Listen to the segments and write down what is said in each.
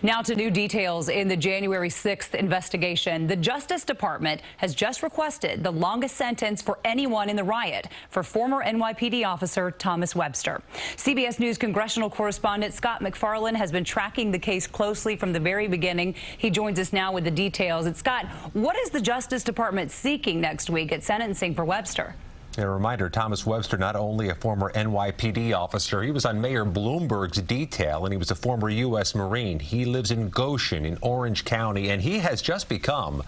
Now to new details in the January 6th investigation. The Justice Department has just requested the longest sentence for anyone in the riot for former NYPD officer Thomas Webster. CBS News congressional correspondent Scott McFarland has been tracking the case closely from the very beginning. He joins us now with the details. And Scott, what is the Justice Department seeking next week at sentencing for Webster? A reminder, Thomas Webster, not only a former NYPD officer, he was on Mayor Bloomberg's detail, and he was a former U.S. Marine. He lives in Goshen in Orange County, and he has just become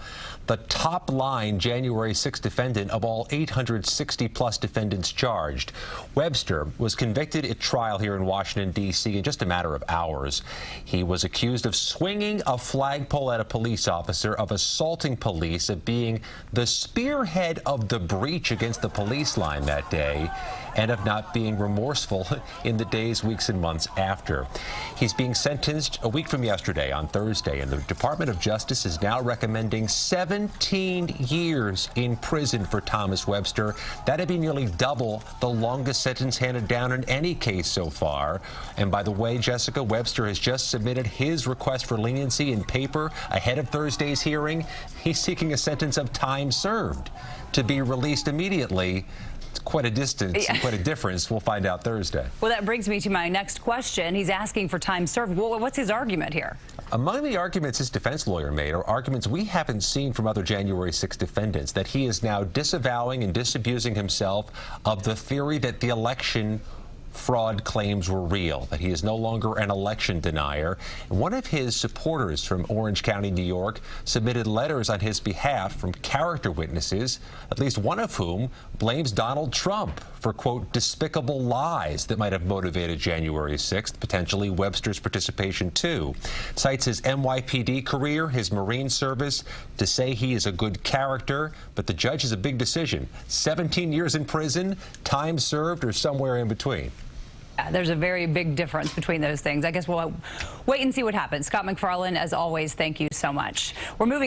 the top-line January 6 defendant of all 860-plus defendants charged. Webster was convicted at trial here in Washington, D.C. in just a matter of hours. He was accused of swinging a flagpole at a police officer, of assaulting police, of being the spearhead of the breach against the police line that day, and of not being remorseful in the days, weeks, and months after. He's being sentenced a week from yesterday on Thursday, and the Department of Justice is now recommending 17 years in prison for Thomas Webster. That'd be nearly double the longest sentence handed down in any case so far. And by the way, Jessica, Webster has just submitted his request for leniency in paper ahead of Thursday's hearing. He's seeking a sentence of time served to be released immediately. It's quite a distance, quite a difference. We'll find out Thursday. Well, that brings me to my next question. He's asking for time served. Well, what's his argument here? Among the arguments his defense lawyer made are arguments we haven't seen from other January 6 defendants, that he is now disavowing and disabusing himself of the theory that the election fraud claims were real, that he is no longer an election denier. One of his supporters from Orange County, New York, submitted letters on his behalf from character witnesses, at least one of whom blames Donald Trump for, quote, despicable lies that might have motivated January 6th, potentially Webster's participation too. Cites his NYPD career, his Marine service, to say he is a good character, but the judge has a big decision. 17 years in prison, time served, or somewhere in between. There's a very big difference between those things. I guess we'll wait and see what happens. Scott McFarland, as always, thank you so much. We're moving